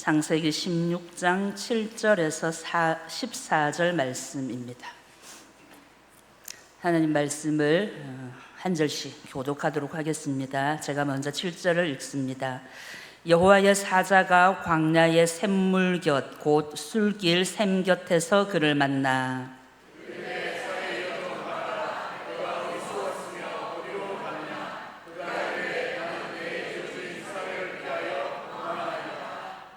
창세기 16장 7절에서 14절 말씀입니다. 하나님 말씀을 한 절씩 교독하도록 하겠습니다. 제가 먼저 7절을 읽습니다. 여호와의 사자가 광야의 샘물 곁 곧 술길 샘 곁에서 그를 만나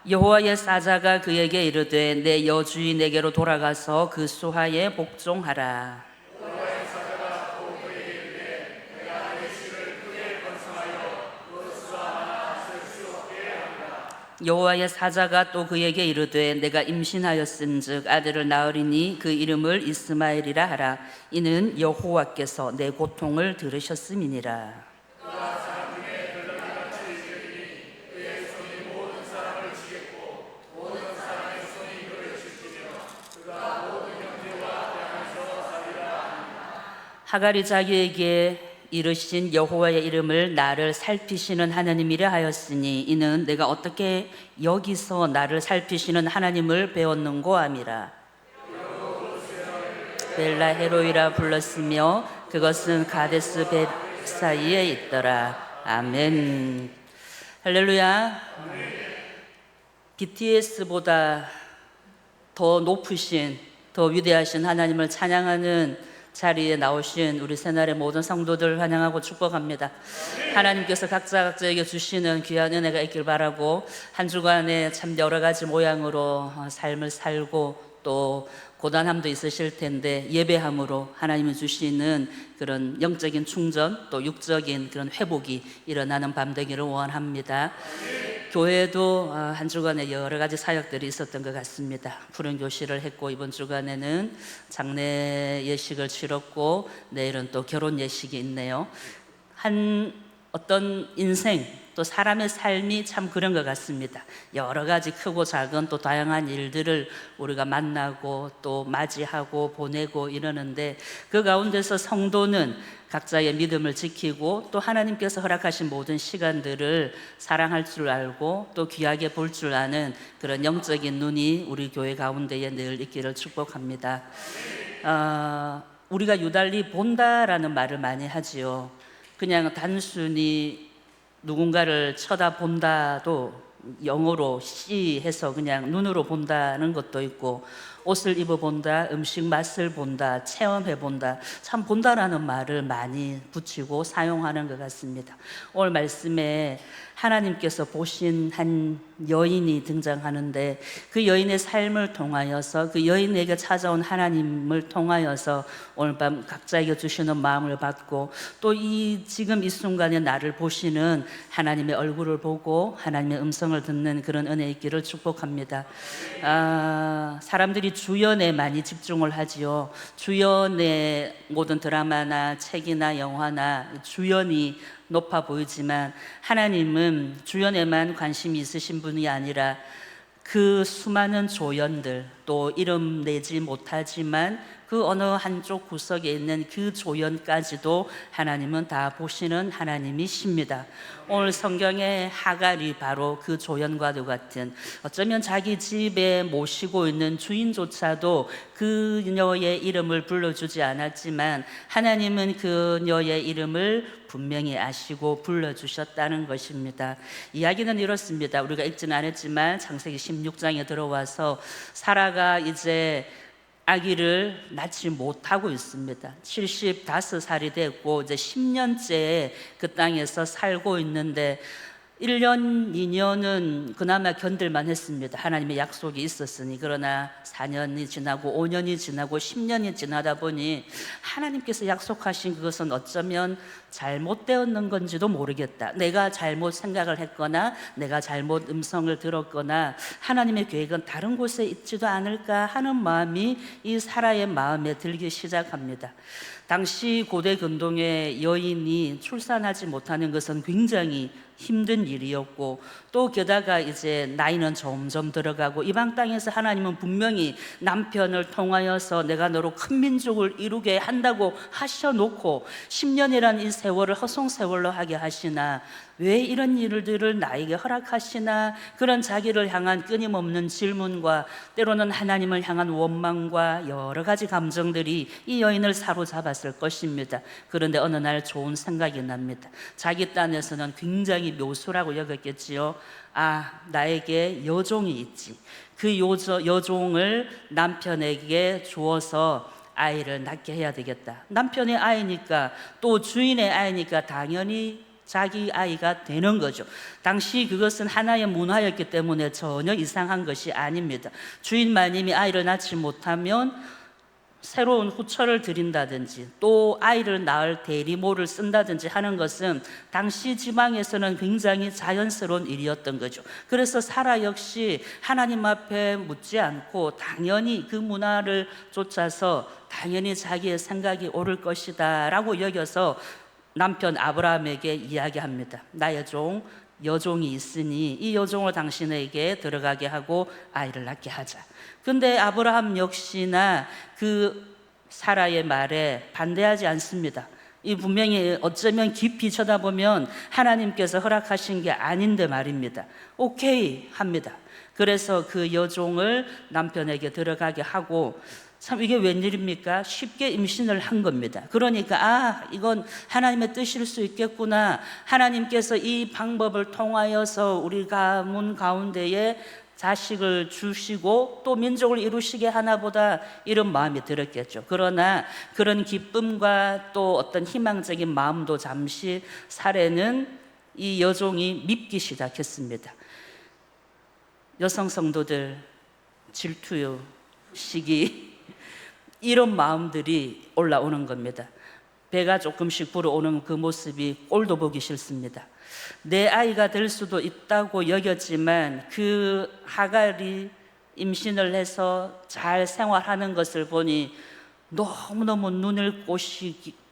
여호와의 사자가 그에게 이르되 내 여주인 내게로 돌아가서 그 수하에 복종하라. 여호와의 사자가 또 그에게 이르되 내가 임신하였은즉 아들을 낳으리니 그 이름을 이스마엘이라 하라. 이는 여호와께서 내 고통을 들으셨음이니라. 하갈이 자기에게 이르신 여호와의 이름을 나를 살피시는 하나님이라 하였으니 이는 내가 어떻게 여기서 나를 살피시는 하나님을 배웠는고 함이라. 벨라 헤로이라 불렀으며 그것은 가데스 벳사이에 있더라. 아멘. 할렐루야. BTS보다 더 높으신, 더 위대하신 하나님을 찬양하는 자리에 나오신 우리 새날의 모든 성도들 환영하고 축복합니다. 하나님께서 각자에게 주시는 귀한 은혜가 있길 바라고 한 주간에 참 여러 가지 모양으로 삶을 살고 또 고단함도 있으실 텐데 예배함으로 하나님이 주시는 그런 영적인 충전 또 육적인 그런 회복이 일어나는 밤 되기를 원합니다. 교회도 한 주간에 여러 가지 사역들이 있었던 것 같습니다. 푸른 교실을 했고 이번 주간에는 장례 예식을 치렀고 내일은 또 결혼 예식이 있네요. 어떤 인생 또 사람의 삶이 참 그런 것 같습니다. 여러 가지 크고 작은 또 다양한 일들을 우리가 만나고 또 맞이하고 보내고 이러는데 그 가운데서 성도는 각자의 믿음을 지키고 또 하나님께서 허락하신 모든 시간들을 사랑할 줄 알고 또 귀하게 볼 줄 아는 그런 영적인 눈이 우리 교회 가운데에 늘 있기를 축복합니다. 우리가 유달리 본다라는 말을 많이 하지요. 그냥 단순히 누군가를 쳐다본다도 영어로 see 해서 그냥 눈으로 본다는 것도 있고 옷을 입어본다, 음식 맛을 본다, 체험해본다, 참 본다라는 말을 많이 붙이고 사용하는 것 같습니다. 오늘 말씀에 하나님께서 보신 한 여인이 등장하는데 그 여인의 삶을 통하여서 그 여인에게 찾아온 하나님을 통하여서 오늘 밤 각자에게 주시는 마음을 받고 또 지금 이 순간에 나를 보시는 하나님의 얼굴을 보고 하나님의 음성을 듣는 그런 은혜 있기를 축복합니다. 사람들이 주연에 많이 집중을 하지요. 주연의 모든 드라마나 책이나 영화나 주연이 높아 보이지만 하나님은 주연에만 관심이 있으신 분이 아니라 그 수많은 조연들 또 이름 내지 못하지만 그 어느 한쪽 구석에 있는 그 조연까지도 하나님은 다 보시는 하나님이십니다. 오늘 성경의 하갈이 바로 그 조연과도 같은 어쩌면 자기 집에 모시고 있는 주인조차도 그녀의 이름을 불러주지 않았지만 하나님은 그녀의 이름을 분명히 아시고 불러주셨다는 것입니다. 이야기는 이렇습니다. 우리가 읽지는 않았지만 창세기 16장에 들어와서 사라가 이제 아기를 낳지 못하고 있습니다. 75살이 됐고 이제 10년째 그 땅에서 살고 있는데 1년, 2년은 그나마 견딜만 했습니다. 하나님의 약속이 있었으니. 그러나 4년이 지나고 5년이 지나고 10년이 지나다 보니 하나님께서 약속하신 그것은 어쩌면 잘못되었는 건지도 모르겠다. 내가 잘못 생각을 했거나 내가 잘못 음성을 들었거나 하나님의 계획은 다른 곳에 있지도 않을까 하는 마음이 이 사라의 마음에 들기 시작합니다. 당시 고대 근동의 여인이 출산하지 못하는 것은 굉장히 힘든 일이었고 또 게다가 이제 나이는 점점 들어가고 이방 땅에서 하나님은 분명히 남편을 통하여서 내가 너로 큰 민족을 이루게 한다고 하셔놓고 10년이라는 이 세월을 허송세월로 하게 하시나 왜 이런 일들을 나에게 허락하시나, 그런 자기를 향한 끊임없는 질문과 때로는 하나님을 향한 원망과 여러 가지 감정들이 이 여인을 사로잡았을 것입니다. 그런데 어느 날 좋은 생각이 납니다. 자기 딴에서는 굉장히 묘수라고 여겼겠지요. 아, 나에게 여종이 있지. 그 여종을 남편에게 주어서 아이를 낳게 해야 되겠다. 남편의 아이니까, 또 주인의 아이니까 당연히 자기 아이가 되는 거죠. 당시 그것은 하나의 문화였기 때문에 전혀 이상한 것이 아닙니다. 주인마님이 아이를 낳지 못하면 새로운 후처를 드린다든지 또 아이를 낳을 대리모를 쓴다든지 하는 것은 당시 지방에서는 굉장히 자연스러운 일이었던 거죠. 그래서 사라 역시 하나님 앞에 묻지 않고 당연히 그 문화를 쫓아서 당연히 자기의 생각이 옳을 것이다 라고 여겨서 남편 아브라함에게 이야기합니다. 나의 종 여종이 있으니 이 여종을 당신에게 들어가게 하고 아이를 낳게 하자. 근데 아브라함 역시나 그 사라의 말에 반대하지 않습니다. 이 분명히 어쩌면 깊이 쳐다보면 하나님께서 허락하신 게 아닌데 말입니다. 오케이 합니다. 그래서 그 여종을 남편에게 들어가게 하고, 참 이게 웬일입니까? 쉽게 임신을 한 겁니다. 그러니까 이건 하나님의 뜻일 수 있겠구나. 하나님께서 이 방법을 통하여서 우리 가문 가운데에 자식을 주시고 또 민족을 이루시게 하나보다, 이런 마음이 들었겠죠. 그러나 그런 기쁨과 또 어떤 희망적인 마음도 잠시 사례는 이 여종이 밉기 시작했습니다. 여성 성도들, 질투요, 시기, 이런 마음들이 올라오는 겁니다. 배가 조금씩 불어오는 그 모습이 꼴도 보기 싫습니다. 내 아이가 될 수도 있다고 여겼지만 그 하갈이 임신을 해서 잘 생활하는 것을 보니 너무너무 눈을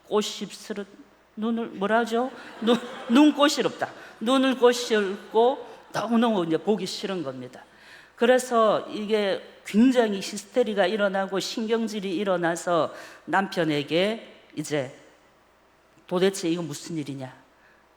꼬십스럽, 눈을 뭐라죠? 눈꼬시럽다. 눈을 꼬시고 너무너무 이제 보기 싫은 겁니다. 그래서 이게 굉장히 히스테리가 일어나고 신경질이 일어나서 남편에게 이제 도대체 이거 무슨 일이냐?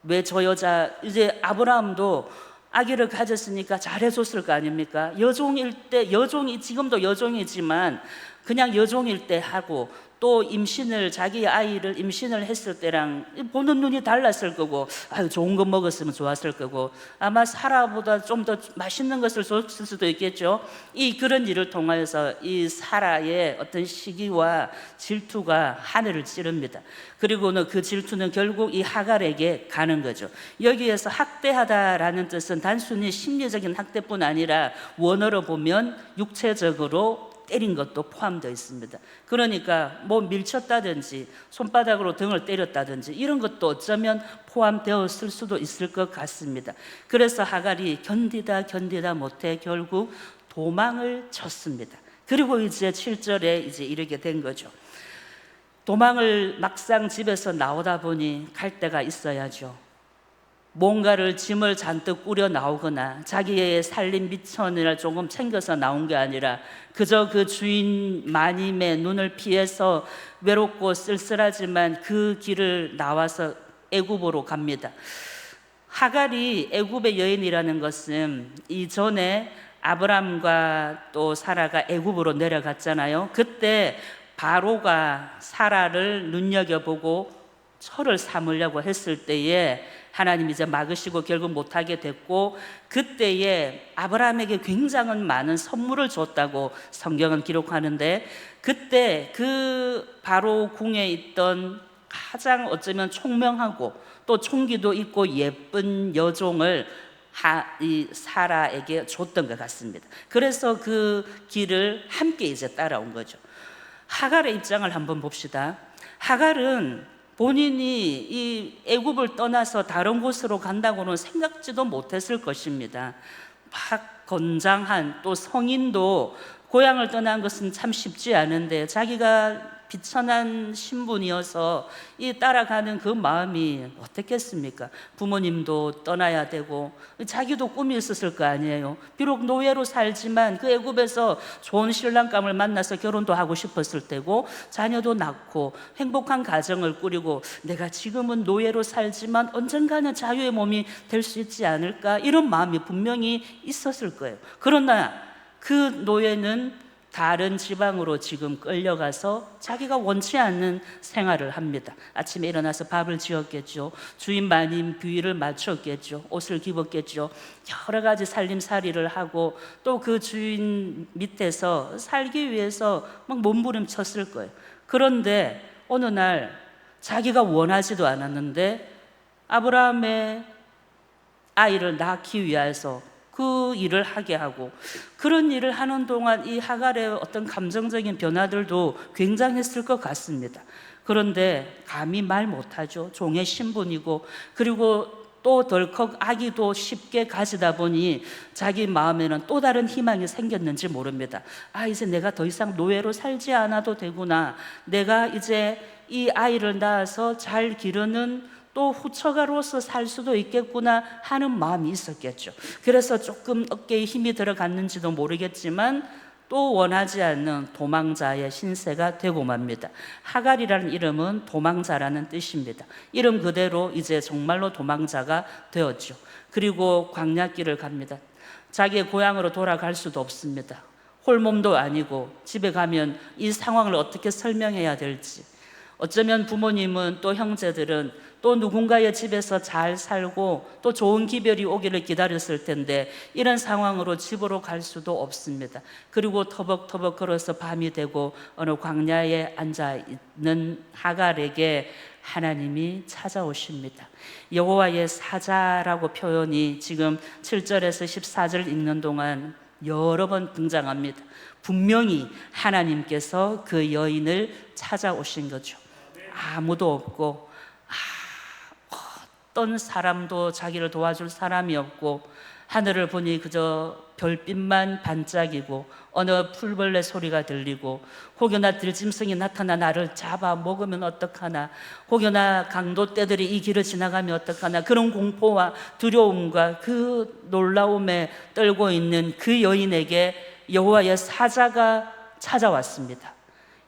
왜 저 여자, 이제 아브라함도 아기를 가졌으니까 잘해줬을 거 아닙니까? 여종일 때, 여종이 지금도 여종이지만 그냥 여종일 때 하고, 또 임신을, 자기 아이를 임신을 했을 때랑 보는 눈이 달랐을 거고, 아유 좋은 거 먹었으면 좋았을 거고, 아마 사라보다 좀 더 맛있는 것을 줬을 수도 있겠죠. 그런 일을 통하여서 이 사라의 어떤 시기와 질투가 하늘을 찌릅니다. 그리고는 그 질투는 결국 이 하갈에게 가는 거죠. 여기에서 학대하다라는 뜻은 단순히 심리적인 학대뿐 아니라 원어로 보면 육체적으로 때린 것도 포함되어 있습니다. 그러니까 뭐 밀쳤다든지 손바닥으로 등을 때렸다든지 이런 것도 어쩌면 포함되었을 수도 있을 것 같습니다. 그래서 하갈이 견디다 못해 결국 도망을 쳤습니다. 그리고 이제 7절에 이제 이르게 된 거죠. 도망을 막상 집에서 나오다 보니 갈 데가 있어야죠. 뭔가를 짐을 잔뜩 꾸려 나오거나 자기의 살림 미천을 조금 챙겨서 나온 게 아니라 그저 그 주인 마님의 눈을 피해서 외롭고 쓸쓸하지만 그 길을 나와서 애굽으로 갑니다. 하갈이 애굽의 여인이라는 것은 이전에 아브람과 또 사라가 애굽으로 내려갔잖아요. 그때 바로가 사라를 눈여겨보고 철을 삼으려고 했을 때에 하나님이 이제 막으시고 결국 못하게 됐고, 그때에 아브라함에게 굉장한 많은 선물을 줬다고 성경은 기록하는데, 그때 그 바로 궁에 있던 가장 어쩌면 총명하고 또 총기도 있고 예쁜 여종을 이 사라에게 줬던 것 같습니다. 그래서 그 길을 함께 이제 따라온 거죠. 하갈의 입장을 한번 봅시다. 하갈은 본인이 이 애굽을 떠나서 다른 곳으로 간다고는 생각지도 못했을 것입니다. 막 건장한 또 성인도 고향을 떠난 것은 참 쉽지 않은데 자기가 비천한 신분이어서 이 따라가는 그 마음이 어떻겠습니까? 부모님도 떠나야 되고 자기도 꿈이 있었을 거 아니에요. 비록 노예로 살지만 그 애굽에서 좋은 신랑감을 만나서 결혼도 하고 싶었을 때고, 자녀도 낳고 행복한 가정을 꾸리고 내가 지금은 노예로 살지만 언젠가는 자유의 몸이 될 수 있지 않을까, 이런 마음이 분명히 있었을 거예요. 그러나 그 노예는 다른 지방으로 지금 끌려가서 자기가 원치 않는 생활을 합니다. 아침에 일어나서 밥을 지었겠죠. 주인 마님 비위를 맞췄겠죠. 옷을 입었겠죠. 여러 가지 살림살이를 하고 또 그 주인 밑에서 살기 위해서 막 몸부림쳤을 거예요. 그런데 어느 날 자기가 원하지도 않았는데 아브라함의 아이를 낳기 위해서 그 일을 하게 하고, 그런 일을 하는 동안 이 하갈의 어떤 감정적인 변화들도 굉장했을 것 같습니다. 그런데 감히 말 못하죠. 종의 신분이고, 그리고 또 덜컥 아기도 쉽게 가지다 보니 자기 마음에는 또 다른 희망이 생겼는지 모릅니다. 이제 내가 더 이상 노예로 살지 않아도 되구나, 내가 이제 이 아이를 낳아서 잘 기르는 또 후처가로서 살 수도 있겠구나 하는 마음이 있었겠죠. 그래서 조금 어깨에 힘이 들어갔는지도 모르겠지만 또 원하지 않는 도망자의 신세가 되고 맙니다. 하갈이라는 이름은 도망자라는 뜻입니다. 이름 그대로 이제 정말로 도망자가 되었죠. 그리고 광야길을 갑니다. 자기의 고향으로 돌아갈 수도 없습니다. 홀몸도 아니고 집에 가면 이 상황을 어떻게 설명해야 될지, 어쩌면 부모님은 또 형제들은 또 누군가의 집에서 잘 살고 또 좋은 기별이 오기를 기다렸을 텐데 이런 상황으로 집으로 갈 수도 없습니다. 그리고 터벅터벅 걸어서 밤이 되고 어느 광야에 앉아 있는 하갈에게 하나님이 찾아오십니다. 여호와의 사자라고 표현이 지금 7절에서 14절 읽는 동안 여러 번 등장합니다. 분명히 하나님께서 그 여인을 찾아오신 거죠. 아무도 없고 어떤 사람도 자기를 도와줄 사람이 없고, 하늘을 보니 그저 별빛만 반짝이고 어느 풀벌레 소리가 들리고, 혹여나 들짐승이 나타나 나를 잡아 먹으면 어떡하나, 혹여나 강도떼들이 이 길을 지나가면 어떡하나, 그런 공포와 두려움과 그 놀라움에 떨고 있는 그 여인에게 여호와의 사자가 찾아왔습니다.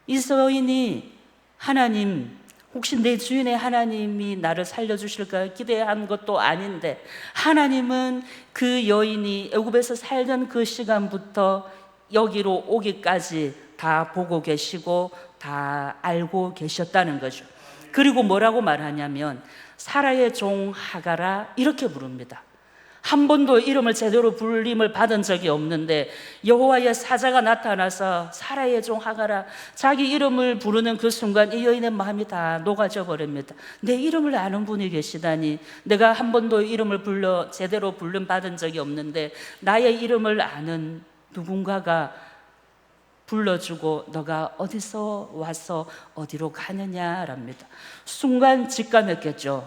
이 여인이 하나님, 혹시 내 주인의 하나님이 나를 살려주실까 기대한 것도 아닌데, 하나님은 그 여인이 애굽에서 살던 그 시간부터 여기로 오기까지 다 보고 계시고 다 알고 계셨다는 거죠. 그리고 뭐라고 말하냐면 사라의 종 하갈아 이렇게 부릅니다. 한 번도 이름을 제대로 불림을 받은 적이 없는데 여호와의 사자가 나타나서 사라의 종 하갈아, 자기 이름을 부르는 그 순간 이 여인의 마음이 다 녹아져 버립니다. 내 이름을 아는 분이 계시다니, 내가 한 번도 이름을 제대로 불림 받은 적이 없는데 나의 이름을 아는 누군가가 불러주고 너가 어디서 와서 어디로 가느냐랍니다. 순간 직감했겠죠.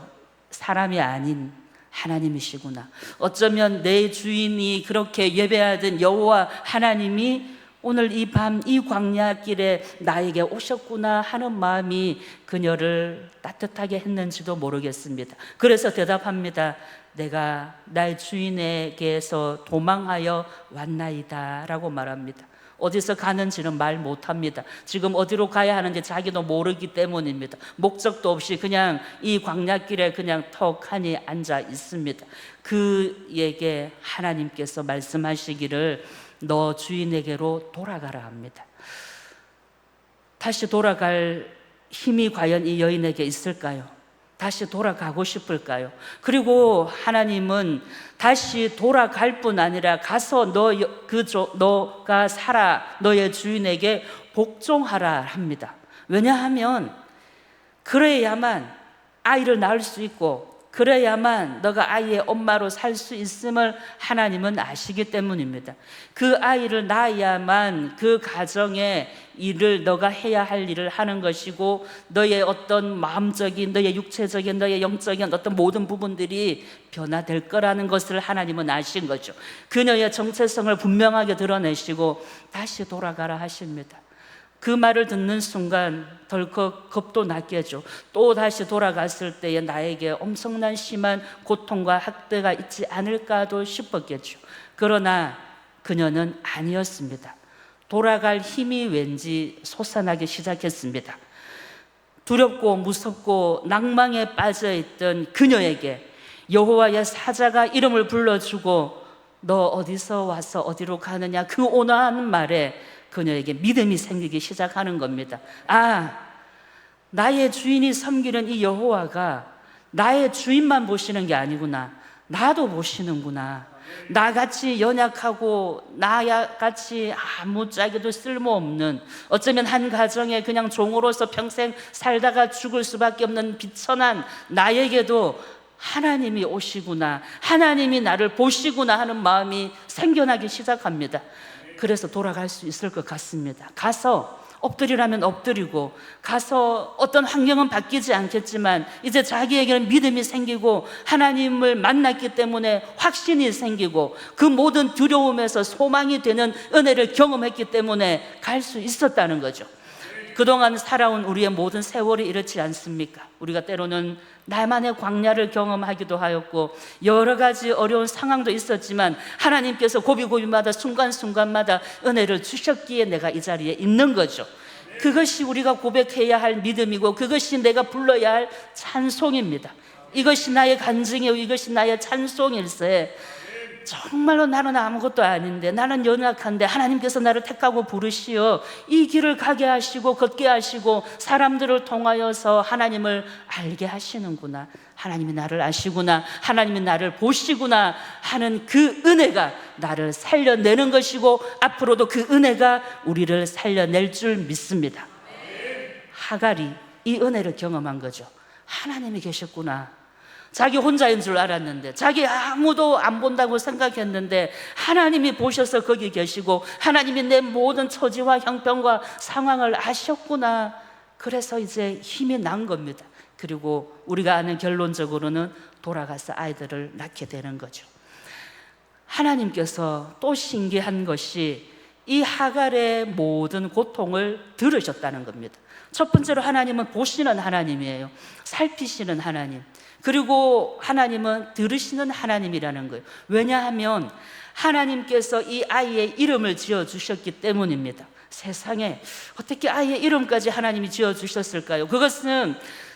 사람이 아닌 하나님이시구나. 어쩌면 내 주인이 그렇게 예배하던 여호와 하나님이 오늘 이 밤 이 광야길에 나에게 오셨구나 하는 마음이 그녀를 따뜻하게 했는지도 모르겠습니다. 그래서 대답합니다. 내가 나의 주인에게서 도망하여 왔나이다 라고 말합니다. 어디서 가는지는 말 못합니다. 지금 어디로 가야 하는지 자기도 모르기 때문입니다. 목적도 없이 그냥 이 광야길에 그냥 턱하니 앉아 있습니다. 그에게 하나님께서 말씀하시기를 너 주인에게로 돌아가라 합니다. 다시 돌아갈 힘이 과연 이 여인에게 있을까요? 다시 돌아가고 싶을까요? 그리고 하나님은 다시 돌아갈 뿐 아니라 가서 너가 살아 너의 주인에게 복종하라 합니다. 왜냐하면 그래야만 아이를 낳을 수 있고 그래야만 너가 아이의 엄마로 살 수 있음을 하나님은 아시기 때문입니다. 그 아이를 낳아야만 그 가정의 일을 너가 해야 할 일을 하는 것이고 너의 어떤 마음적인, 너의 육체적인, 너의 영적인 어떤 모든 부분들이 변화될 거라는 것을 하나님은 아신 거죠. 그녀의 정체성을 분명하게 드러내시고 다시 돌아가라 하십니다. 그 말을 듣는 순간 덜컥 겁도 나게 하죠. 또 다시 돌아갔을 때에 나에게 엄청난 심한 고통과 학대가 있지 않을까도 싶었겠죠. 그러나 그녀는 아니었습니다. 돌아갈 힘이 왠지 솟아나기 시작했습니다. 두렵고 무섭고 낭망에 빠져있던 그녀에게 여호와의 사자가 이름을 불러주고 너 어디서 와서 어디로 가느냐, 그 온화한 말에 그녀에게 믿음이 생기기 시작하는 겁니다. 아, 나의 주인이 섬기는 이 여호와가 나의 주인만 보시는 게 아니구나, 나도 보시는구나. 나같이 연약하고 나같이 아무짝에도 쓸모없는, 어쩌면 한 가정에 그냥 종으로서 평생 살다가 죽을 수밖에 없는 비천한 나에게도 하나님이 오시구나, 하나님이 나를 보시구나 하는 마음이 생겨나기 시작합니다. 그래서 돌아갈 수 있을 것 같습니다. 가서 엎드리라면 엎드리고, 가서 어떤 환경은 바뀌지 않겠지만 이제 자기에게는 믿음이 생기고 하나님을 만났기 때문에 확신이 생기고 그 모든 두려움에서 소망이 되는 은혜를 경험했기 때문에 갈 수 있었다는 거죠. 그동안 살아온 우리의 모든 세월이 이렇지 않습니까? 우리가 때로는 나만의 광야를 경험하기도 하였고 여러 가지 어려운 상황도 있었지만 하나님께서 고비고비마다 순간순간마다 은혜를 주셨기에 내가 이 자리에 있는 거죠. 그것이 우리가 고백해야 할 믿음이고 그것이 내가 불러야 할 찬송입니다. 이것이 나의 간증이요, 이것이 나의 찬송일세. 정말로 나는 아무것도 아닌데, 나는 연약한데 하나님께서 나를 택하고 부르시어 이 길을 가게 하시고 걷게 하시고 사람들을 통하여서 하나님을 알게 하시는구나, 하나님이 나를 아시구나, 하나님이 나를 보시구나 하는 그 은혜가 나를 살려내는 것이고 앞으로도 그 은혜가 우리를 살려낼 줄 믿습니다. 하갈이 이 은혜를 경험한 거죠. 하나님이 계셨구나. 자기 혼자인 줄 알았는데, 자기 아무도 안 본다고 생각했는데 하나님이 보셔서 거기 계시고 하나님이 내 모든 처지와 형편과 상황을 아셨구나. 그래서 이제 힘이 난 겁니다. 그리고 우리가 아는 결론적으로는 돌아가서 아이들을 낳게 되는 거죠. 하나님께서 또 신기한 것이 이 하갈의 모든 고통을 들으셨다는 겁니다. 첫 번째로 하나님은 보시는 하나님이에요. 살피시는 하나님. 그리고 하나님은 들으시는 하나님이라는 거예요. 왜냐하면 하나님께서 이 아이의 이름을 지어주셨기 때문입니다. 세상에 어떻게 아이의 이름까지 하나님이 지어주셨을까요? 그것은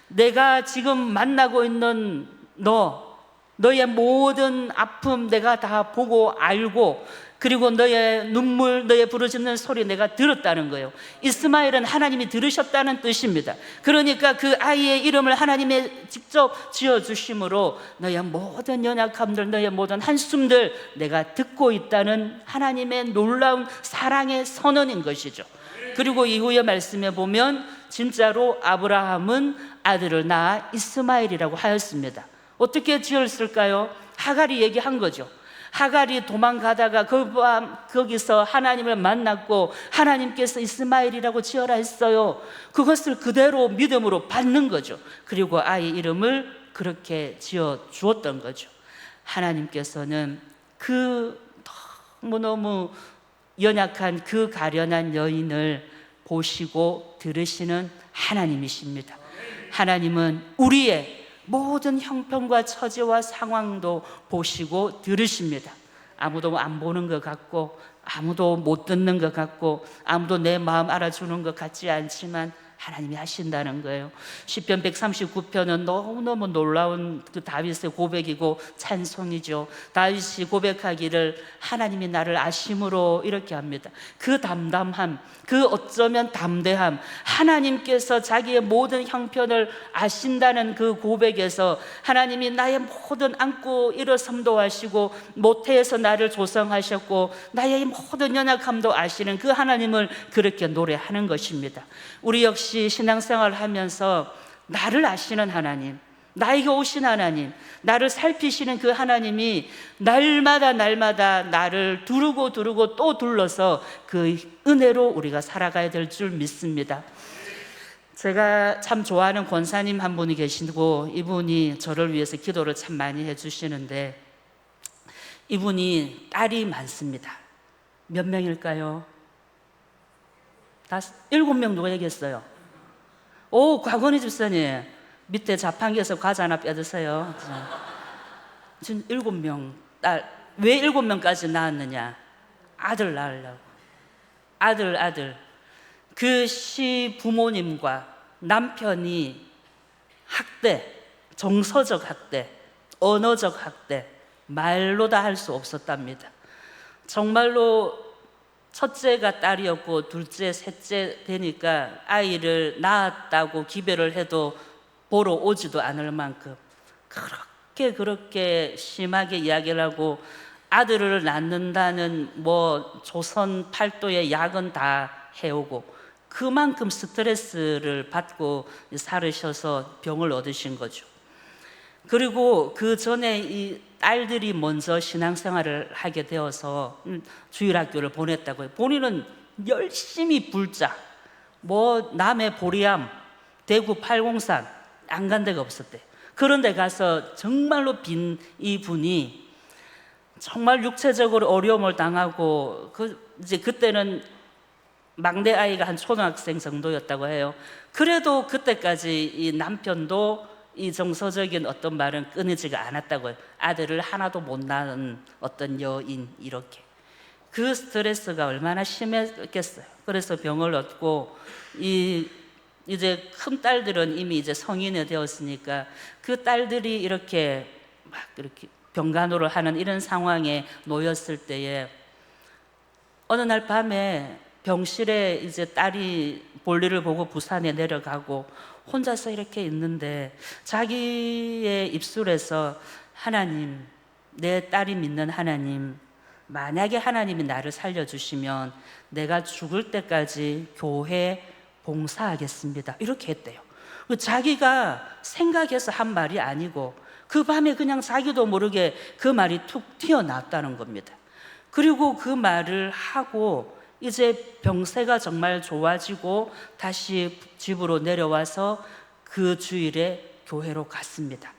내가 지금 만나고 있는 너의 모든 아픔 내가 다 보고 알고, 그리고 너의 눈물, 너의 부르짖는 소리 내가 들었다는 거예요. 이스마엘은 하나님이 들으셨다는 뜻입니다. 그러니까 그 아이의 이름을 하나님이 직접 지어주심으로 너의 모든 연약함들, 너의 모든 한숨들 내가 듣고 있다는 하나님의 놀라운 사랑의 선언인 것이죠. 그리고 이후의 말씀에 보면 진짜로 아브라함은 아들을 낳아 이스마엘이라고 하였습니다. 어떻게 지었을까요? 하갈이 얘기한 거죠. 하갈이 도망가다가 거기서 하나님을 만났고 하나님께서 이스마엘이라고 지어라 했어요. 그것을 그대로 믿음으로 받는 거죠. 그리고 아이 이름을 그렇게 지어 주었던 거죠. 하나님께서는 그 너무너무 연약한 그 가련한 여인을 보시고 들으시는 하나님이십니다. 하나님은 우리의 모든 형편과 처지와 상황도 보시고 들으십니다. 아무도 안 보는 것 같고 아무도 못 듣는 것 같고 아무도 내 마음 알아주는 것 같지 않지만 하나님이 하신다는 거예요. 시편 139편은 너무너무 놀라운 그 다윗의 고백이고 찬송이죠. 다윗이 고백하기를 하나님이 나를 아심으로 이렇게 합니다. 그 담담함, 그 어쩌면 담대함, 하나님께서 자기의 모든 형편을 아신다는 그 고백에서 하나님이 나의 모든 안고 일어섬도 하시고 모태에서 나를 조성하셨고 나의 모든 연약함도 아시는 그 하나님을 그렇게 노래하는 것입니다. 우리 역시 신앙생활을 하면서 나를 아시는 하나님, 나에게 오신 하나님, 나를 살피시는 그 하나님이 날마다 나를 두르고 또 둘러서 그 은혜로 우리가 살아가야 될 줄 믿습니다. 제가 참 좋아하는 권사님 한 분이 계시고 이분이 저를 위해서 기도를 참 많이 해주시는데 이분이 딸이 많습니다. 몇 명일까요? 7명 누가 얘기했어요? 오, 곽원희 집사님 밑에 자판기에서 과자 하나 빼드세요. 지금 7명 딸. 왜 7명까지 낳았느냐? 아들 낳으려고. 아들. 그 시 부모님과 남편이 학대, 정서적 학대, 언어적 학대, 말로 다 할 수 없었답니다. 정말로 첫째가 딸이었고 둘째, 셋째 되니까 아이를 낳았다고 기별을 해도 보러 오지도 않을 만큼 그렇게 심하게 이야기를 하고, 아들을 낳는다는 뭐 조선 팔도의 약은 다 해오고 그만큼 스트레스를 받고 살으셔서 병을 얻으신 거죠. 그리고 그 전에 이 딸들이 먼저 신앙생활을 하게 되어서 주일학교를 보냈다고요. 본인은 열심히 불자, 뭐 남해 보리암, 대구 팔공산 안 간 데가 없었대요. 그런 데 가서 정말로 빈 이분이 정말 육체적으로 어려움을 당하고, 이제 그때는 막내 아이가 한 초등학생 정도였다고 해요. 그래도 그때까지 이 남편도 이 정서적인 어떤 말은 끊이지가 않았다고요. 아들을 하나도 못 낳은 어떤 여인, 이렇게 그 스트레스가 얼마나 심했겠어요. 그래서 병을 얻고, 이제 큰 딸들은 이미 이제 성인이 되었으니까 그 딸들이 이렇게 막 이렇게 병간호를 하는 이런 상황에 놓였을 때에 어느 날 밤에 병실에 이제 딸이 볼일을 보고 부산에 내려가고 혼자서 이렇게 있는데 자기의 입술에서 하나님, 내 딸이 믿는 하나님, 만약에 하나님이 나를 살려주시면 내가 죽을 때까지 교회 봉사하겠습니다, 이렇게 했대요. 자기가 생각해서 한 말이 아니고 그 밤에 그냥 자기도 모르게 그 말이 툭 튀어나왔다는 겁니다. 그리고 그 말을 하고 이제 병세가 정말 좋아지고 다시 집으로 내려와서 그 주일에 교회로 갔습니다.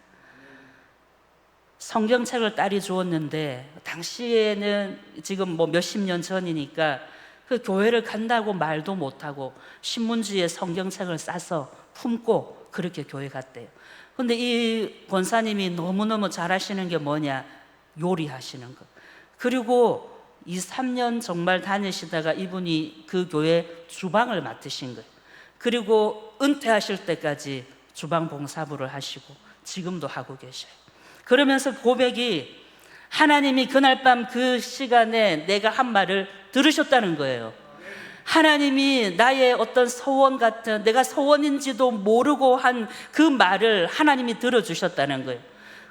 성경책을 딸이 주었는데 당시에는 지금 뭐 몇십 년 전이니까 그 교회를 간다고 말도 못하고 신문지에 성경책을 싸서 품고 그렇게 교회 갔대요. 근데 이 권사님이 너무너무 잘하시는 게 뭐냐? 요리하시는 거. 그리고 2, 3년 정말 다니시다가 이분이 그 교회 주방을 맡으신 거예요. 그리고 은퇴하실 때까지 주방 봉사부를 하시고 지금도 하고 계셔요. 그러면서 고백이 하나님이 그날 밤 그 시간에 내가 한 말을 들으셨다는 거예요. 하나님이 나의 어떤 소원 같은, 내가 소원인지도 모르고 한 그 말을 하나님이 들어주셨다는 거예요.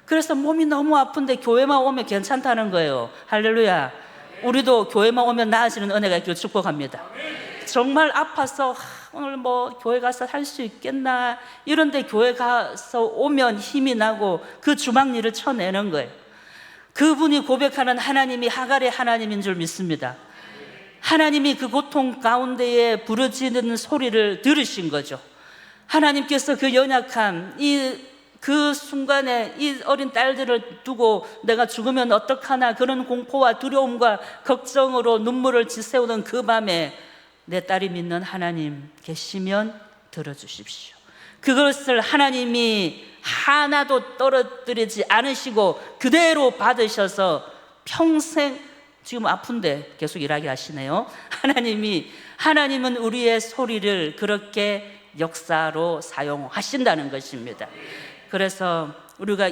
그래서 몸이 너무 아픈데 교회만 오면 괜찮다는 거예요. 할렐루야. 우리도 교회만 오면 나아지는 은혜가 있기를 축복합니다. 정말 아파서 오늘 뭐 교회 가서 할 수 있겠나 이런데 교회 가서 오면 힘이 나고 그 주방 일을 쳐내는 거예요. 그분이 고백하는 하나님이 하갈의 하나님인 줄 믿습니다. 하나님이 그 고통 가운데에 부르짖는 소리를 들으신 거죠. 하나님께서 그 연약한 그 순간에 이 어린 딸들을 두고 내가 죽으면 어떡하나 그런 공포와 두려움과 걱정으로 눈물을 지새우던 그 밤에 내 딸이 믿는 하나님 계시면 들어주십시오. 그것을 하나님이 하나도 떨어뜨리지 않으시고 그대로 받으셔서 평생, 지금 아픈데 계속 일하게 하시네요. 하나님은 우리의 소리를 그렇게 역사로 사용하신다는 것입니다. 그래서 우리가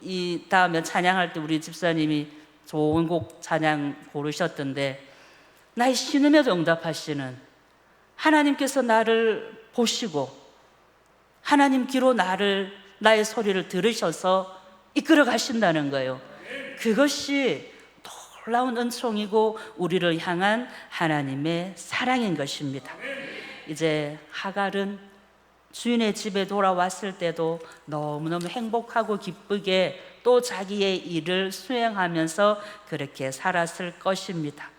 이 다음에 찬양할 때 우리 집사님이 좋은 곡 찬양 고르셨던데, 나의 신음에도 응답하시는 하나님께서 나를 보시고 하나님 귀로 나의 소리를 들으셔서 이끌어 가신다는 거예요. 그것이 놀라운 은총이고 우리를 향한 하나님의 사랑인 것입니다. 이제 하갈은 주인의 집에 돌아왔을 때도 너무너무 행복하고 기쁘게 또 자기의 일을 수행하면서 그렇게 살았을 것입니다.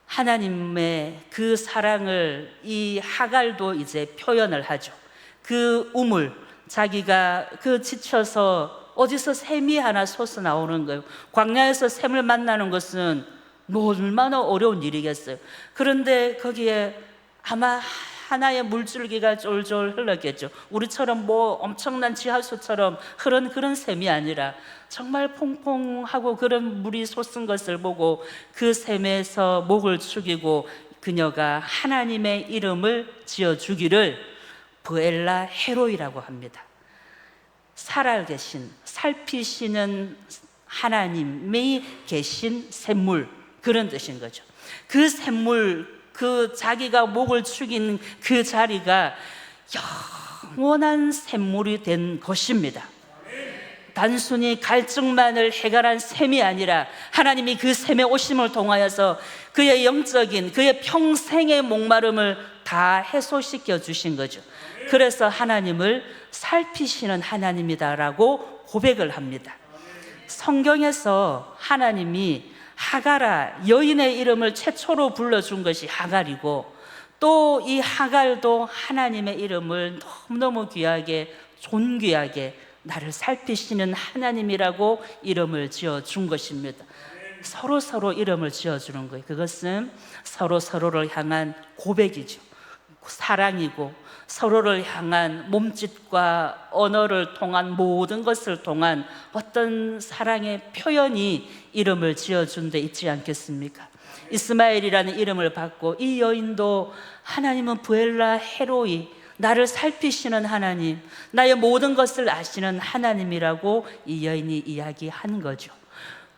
하나님의 그 사랑을 이 하갈도 이제 표현을 하죠. 그 우물, 자기가 그 지쳐서 어디서 샘이 하나 솟아 나오는 거예요. 광야에서 샘을 만나는 것은 얼마나 어려운 일이겠어요. 그런데 거기에 아마 하나의 물줄기가 쫄쫄 흘렀겠죠. 우리처럼 뭐 엄청난 지하수처럼 흐른 그런 샘이 아니라 정말 퐁퐁하고 그런 물이 솟은 것을 보고 그 샘에서 목을 축이고 그녀가 하나님의 이름을 지어주기를 브엘라 헤로이라고 합니다. 살아계신, 살피시는 하나님이 계신 샘물, 그런 뜻인 거죠. 그 샘물, 그 자기가 목을 축인 그 자리가 영원한 샘물이 된 것입니다. 단순히 갈증만을 해결한 샘이 아니라 하나님이 그 샘에 오심을 통하여서 그의 영적인, 그의 평생의 목마름을 다 해소시켜 주신 거죠. 그래서 하나님을 살피시는 하나님이다라고 고백을 합니다. 성경에서 하나님이 하갈아, 여인의 이름을 최초로 불러준 것이 하갈이고, 또 이 하갈도 하나님의 이름을 너무너무 귀하게, 존귀하게 나를 살피시는 하나님이라고 이름을 지어준 것입니다. 서로 이름을 지어주는 거예요. 그것은 서로를 향한 고백이죠. 사랑이고, 서로를 향한 몸짓과 언어를 통한 모든 것을 통한 어떤 사랑의 표현이 이름을 지어준 데 있지 않겠습니까? 이스마엘이라는 이름을 받고 이 여인도 하나님은 브엘라 헤로이, 나를 살피시는 하나님, 나의 모든 것을 아시는 하나님이라고 이 여인이 이야기한 거죠.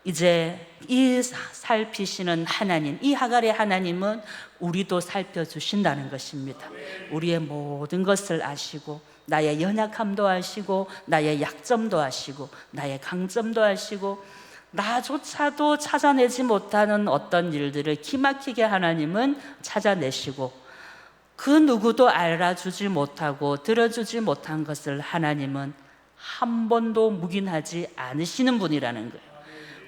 이제 이 살피시는 하나님, 이 하갈의 하나님은 우리도 살펴주신다는 것입니다. 우리의 모든 것을 아시고, 나의 연약함도 아시고, 나의 약점도 아시고, 나의 강점도 아시고, 나조차도 찾아내지 못하는 어떤 일들을 기막히게 하나님은 찾아내시고, 그 누구도 알아주지 못하고 들어주지 못한 것을 하나님은 한 번도 묵인하지 않으시는 분이라는 거예요.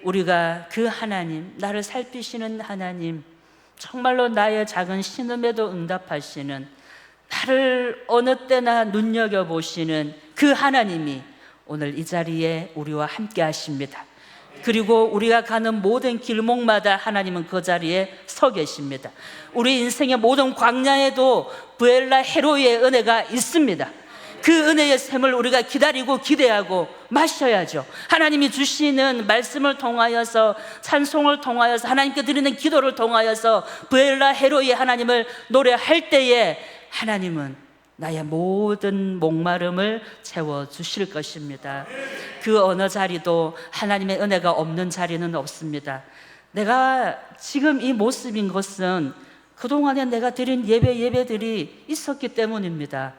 우리가 그 하나님, 나를 살피시는 하나님, 정말로 나의 작은 신음에도 응답하시는, 나를 어느 때나 눈여겨보시는 그 하나님이 오늘 이 자리에 우리와 함께 하십니다. 그리고 우리가 가는 모든 길목마다 하나님은 그 자리에 서 계십니다. 우리 인생의 모든 광야에도 브엘라 헤로이의 은혜가 있습니다. 그 은혜의 샘을 우리가 기다리고 기대하고 마셔야죠. 하나님이 주시는 말씀을 통하여서, 찬송을 통하여서, 하나님께 드리는 기도를 통하여서 브엘라 헤로이의 하나님을 노래할 때에 하나님은 나의 모든 목마름을 채워주실 것입니다. 그 어느 자리도 하나님의 은혜가 없는 자리는 없습니다. 내가 지금 이 모습인 것은 그동안에 내가 드린 예배들이 있었기 때문입니다.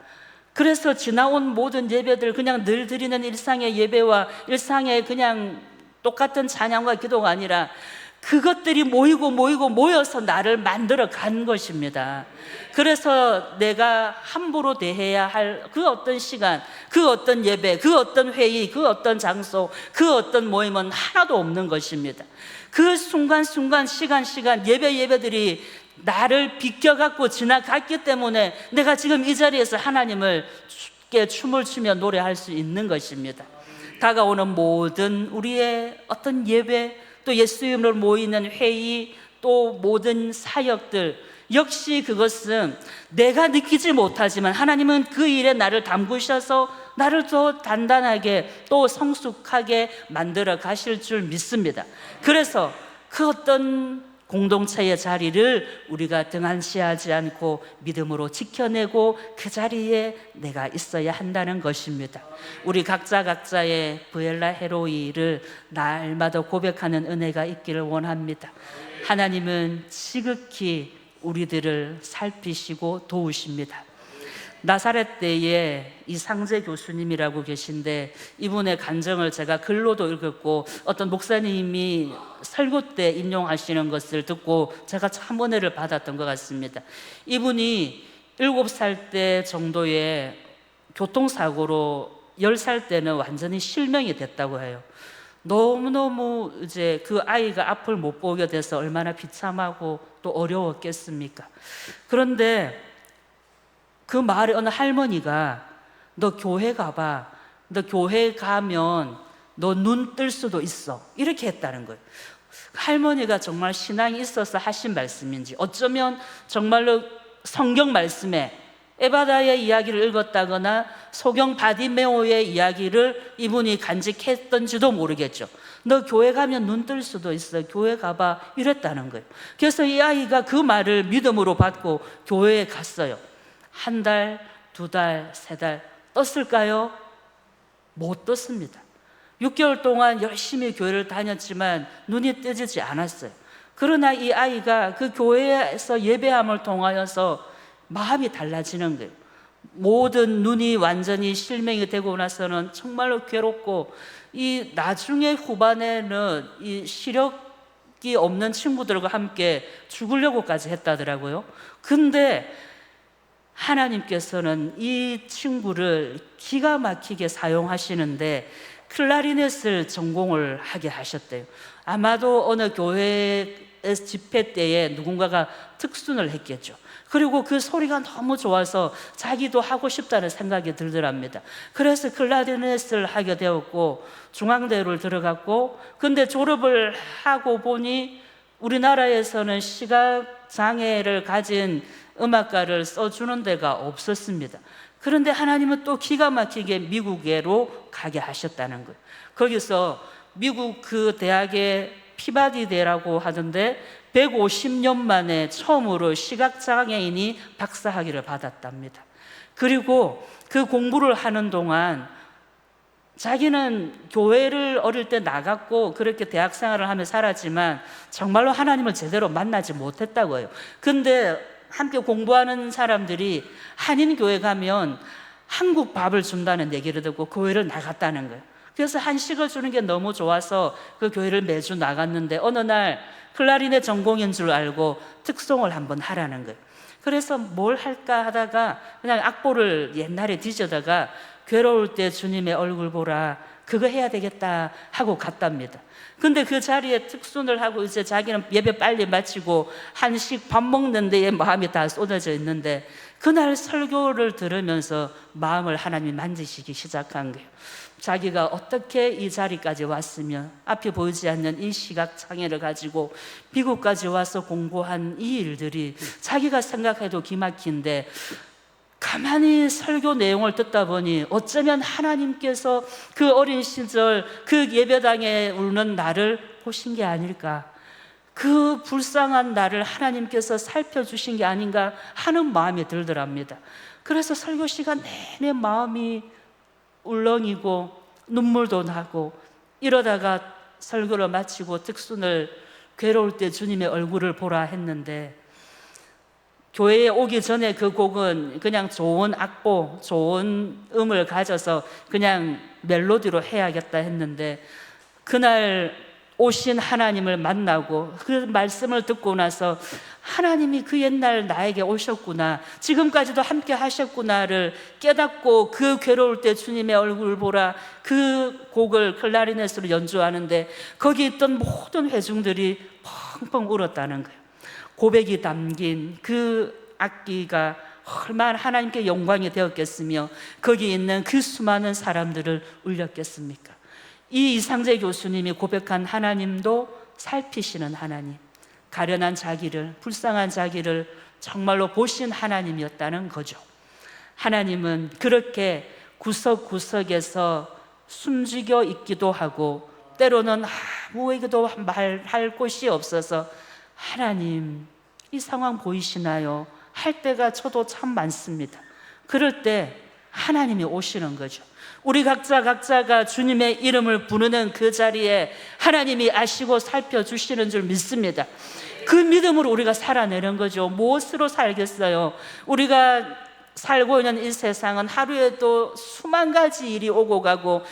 그래서 지나온 모든 예배들, 그냥 늘 드리는 일상의 예배와 일상의 그냥 똑같은 찬양과 기도가 아니라 그것들이 모여서 나를 만들어 간 것입니다. 그래서 내가 함부로 대해야 할 그 어떤 시간, 그 어떤 예배, 그 어떤 회의, 그 어떤 장소, 그 어떤 모임은 하나도 없는 것입니다. 그 순간순간, 시간 예배들이 나를 비껴갖고 지나갔기 때문에 내가 지금 이 자리에서 하나님을 춤을 추며 노래할 수 있는 것입니다. 다가오는 모든 우리의 어떤 예배, 또 예수 이름으로 모이는 회의, 또 모든 사역들, 역시 그것은 내가 느끼지 못하지만 하나님은 그 일에 나를 담그셔서 나를 더 단단하게 또 성숙하게 만들어 가실 줄 믿습니다. 그래서 그 어떤 공동체의 자리를 우리가 등한시하지 않고 믿음으로 지켜내고 그 자리에 내가 있어야 한다는 것입니다. 우리 각자의 브엘라 헤로이를 날마다 고백하는 은혜가 있기를 원합니다. 하나님은 지극히 우리들을 살피시고 도우십니다. 나사렛 때에 이상재 교수님이라고 계신데, 이분의 간증을 제가 글로도 읽었고 어떤 목사님이 설교 때 인용하시는 것을 듣고 제가 참 은혜를 받았던 것 같습니다. 이분이 7살 때 정도의 교통사고로 10살 때는 완전히 실명이 됐다고 해요. 너무너무 이제 그 아이가 앞을 못 보게 돼서 얼마나 비참하고 또 어려웠겠습니까? 그런데 그 마을에 어느 할머니가 너 교회 가봐, 너 교회 가면 너 눈 뜰 수도 있어, 이렇게 했다는 거예요. 할머니가 정말 신앙이 있어서 하신 말씀인지, 어쩌면 정말로 성경 말씀에 에바다의 이야기를 읽었다거나 소경 바디메오의 이야기를 이분이 간직했던지도 모르겠죠. 너 교회 가면 눈 뜰 수도 있어, 교회 가봐, 이랬다는 거예요. 그래서 이 아이가 그 말을 믿음으로 받고 교회에 갔어요. 한 달, 두 달, 세 달 떴을까요? 못 떴습니다. 6개월 동안 열심히 교회를 다녔지만 눈이 뜨지지 않았어요. 그러나 이 아이가 그 교회에서 예배함을 통하여서 마음이 달라지는 거예요. 모든 눈이 완전히 실명이 되고 나서는 정말로 괴롭고, 이 나중에 후반에는 이 시력이 없는 친구들과 함께 죽으려고까지 했다더라고요. 근데 하나님께서는 이 친구를 기가 막히게 사용하시는데 클라리넷을 전공을 하게 하셨대요. 아마도 어느 교회 집회 때에 누군가가 특순을 했겠죠. 그리고 그 소리가 너무 좋아서 자기도 하고 싶다는 생각이 들더랍니다. 그래서 클라리넷을 하게 되었고 중앙대를 들어갔고, 근데 졸업을 하고 보니 우리나라에서는 시각장애를 가진 음악가를 써주는 데가 없었습니다. 그런데 하나님은 또 기가 막히게 미국으로 가게 하셨다는 거예요. 거기서 미국 그 대학의 피바디대라고 하던데 150년 만에 처음으로 시각장애인이 박사학위를 받았답니다. 그리고 그 공부를 하는 동안 자기는 교회를 어릴 때 나갔고 그렇게 대학 생활을 하며 살았지만 정말로 하나님을 제대로 만나지 못했다고 해요. 근데 함께 공부하는 사람들이 한인교회 가면 한국 밥을 준다는 얘기를 듣고 교회를 나갔다는 거예요. 그래서 한식을 주는 게 너무 좋아서 그 교회를 매주 나갔는데 어느 날 클라리넷 전공인 줄 알고 특송을 한번 하라는 거예요. 그래서 뭘 할까 하다가 그냥 악보를 옛날에 뒤져다가 괴로울 때 주님의 얼굴 보라, 그거 해야 되겠다 하고 갔답니다. 근데 그 자리에 특순을 하고 이제 자기는 예배 빨리 마치고 한식 밥 먹는 데에 마음이 다 쏟아져 있는데 그날 설교를 들으면서 마음을 하나님이 만지시기 시작한 거예요. 자기가 어떻게 이 자리까지 왔으면 앞에 보이지 않는 이 시각장애를 가지고 미국까지 와서 공부한 이 일들이 자기가 생각해도 기막힌데, 가만히 설교 내용을 듣다 보니 어쩌면 하나님께서 그 어린 시절 그 예배당에 울는 나를 보신 게 아닐까, 그 불쌍한 나를 하나님께서 살펴주신 게 아닌가 하는 마음이 들더랍니다. 그래서 설교 시간 내내 마음이 울렁이고 눈물도 나고, 이러다가 설교를 마치고 특순을 괴로울 때 주님의 얼굴을 보라 했는데, 교회에 오기 전에 그 곡은 그냥 좋은 악보, 좋은 음을 가져서 그냥 멜로디로 해야겠다 했는데, 그날 오신 하나님을 만나고 그 말씀을 듣고 나서 하나님이 그 옛날 나에게 오셨구나, 지금까지도 함께 하셨구나를 깨닫고 그 괴로울 때 주님의 얼굴을 보라 그 곡을 클라리넷으로 연주하는데 거기 있던 모든 회중들이 펑펑 울었다는 거예요. 고백이 담긴 그 악기가 얼마나 하나님께 영광이 되었겠으며 거기 있는 그 수많은 사람들을 울렸겠습니까? 이 이상재 교수님이 고백한 하나님도 살피시는 하나님, 가련한 자기를, 불쌍한 자기를 정말로 보신 하나님이었다는 거죠. 하나님은 그렇게 구석구석에서 숨죽여 있기도 하고 때로는 아무에게도 말할 곳이 없어서 하나님 이 상황 보이시나요? 할 때가 저도 참 많습니다. 그럴 때 하나님이 오시는 거죠. 우리 각자가 주님의 이름을 부르는 그 자리에 하나님이 아시고 살펴주시는 줄 믿습니다. 그 믿음으로 우리가 살아내는 거죠. 무엇으로 살겠어요? 우리가 살고 있는 이 세상은 하루에도 수만 가지 일이 오고 가고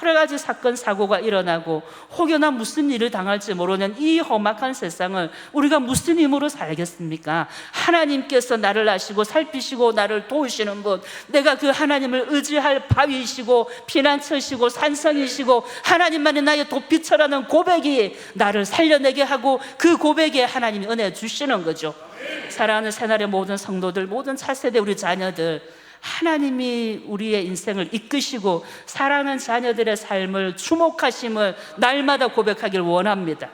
여러 가지 사건 사고가 일어나고 혹여나 무슨 일을 당할지 모르는 이 험악한 세상을 우리가 무슨 힘으로 살겠습니까? 하나님께서 나를 아시고 살피시고 나를 도우시는 분, 내가 그 하나님을 의지할 바위이시고 피난처시고 산성이시고 하나님만이 나의 도피처라는 고백이 나를 살려내게 하고 그 고백에 하나님이 은혜 주시는 거죠. 사랑하는 새날의 모든 성도들, 모든 차세대 우리 자녀들, 하나님이 우리의 인생을 이끄시고 사랑하는 자녀들의 삶을 주목하심을 날마다 고백하길 원합니다.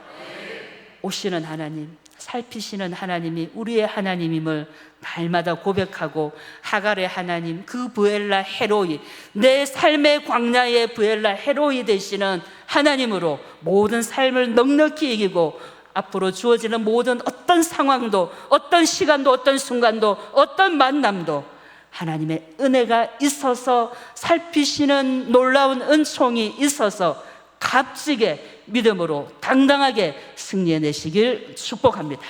오시는 하나님, 살피시는 하나님이 우리의 하나님임을 날마다 고백하고, 하갈의 하나님, 그 브엘라 헤로이, 내 삶의 광야의 브엘라 헤로이 되시는 하나님으로 모든 삶을 넉넉히 이기고, 앞으로 주어지는 모든 어떤 상황도, 어떤 시간도, 어떤 순간도, 어떤 만남도 하나님의 은혜가 있어서, 살피시는 놀라운 은총이 있어서 값지게 믿음으로 당당하게 승리해내시길 축복합니다.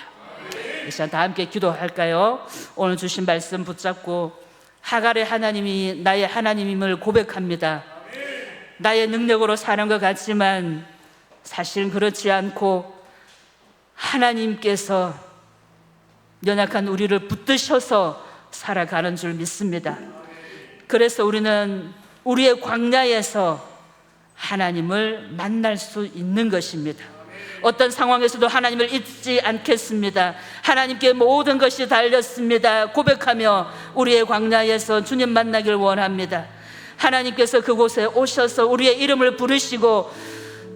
이 시간 다 함께 기도할까요? 오늘 주신 말씀 붙잡고 하갈의 하나님이 나의 하나님임을 고백합니다. 나의 능력으로 사는 것 같지만 사실은 그렇지 않고 하나님께서 연약한 우리를 붙드셔서 살아가는 줄 믿습니다. 그래서 우리는 우리의 광야에서 하나님을 만날 수 있는 것입니다. 어떤 상황에서도 하나님을 잊지 않겠습니다. 하나님께 모든 것이 달렸습니다 고백하며 우리의 광야에서 주님 만나길 원합니다. 하나님께서 그곳에 오셔서 우리의 이름을 부르시고,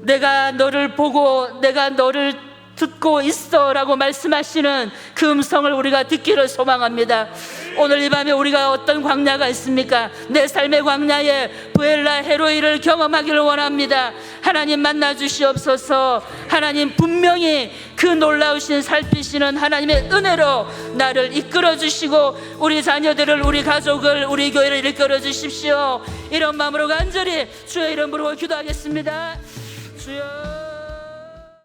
내가 너를 보고 내가 너를 듣고 있어 라고 말씀하시는 그 음성을 우리가 듣기를 소망합니다. 오늘 이 밤에 우리가 어떤 광야가 있습니까? 내 삶의 광야에 브엘라 헤로이를 경험하기를 원합니다. 하나님 만나 주시옵소서. 하나님 분명히 그 놀라우신 살피시는 하나님의 은혜로 나를 이끌어 주시고, 우리 자녀들을, 우리 가족을, 우리 교회를 이끌어 주십시오. 이런 마음으로 간절히 주의 이름으로 기도하겠습니다. 주여.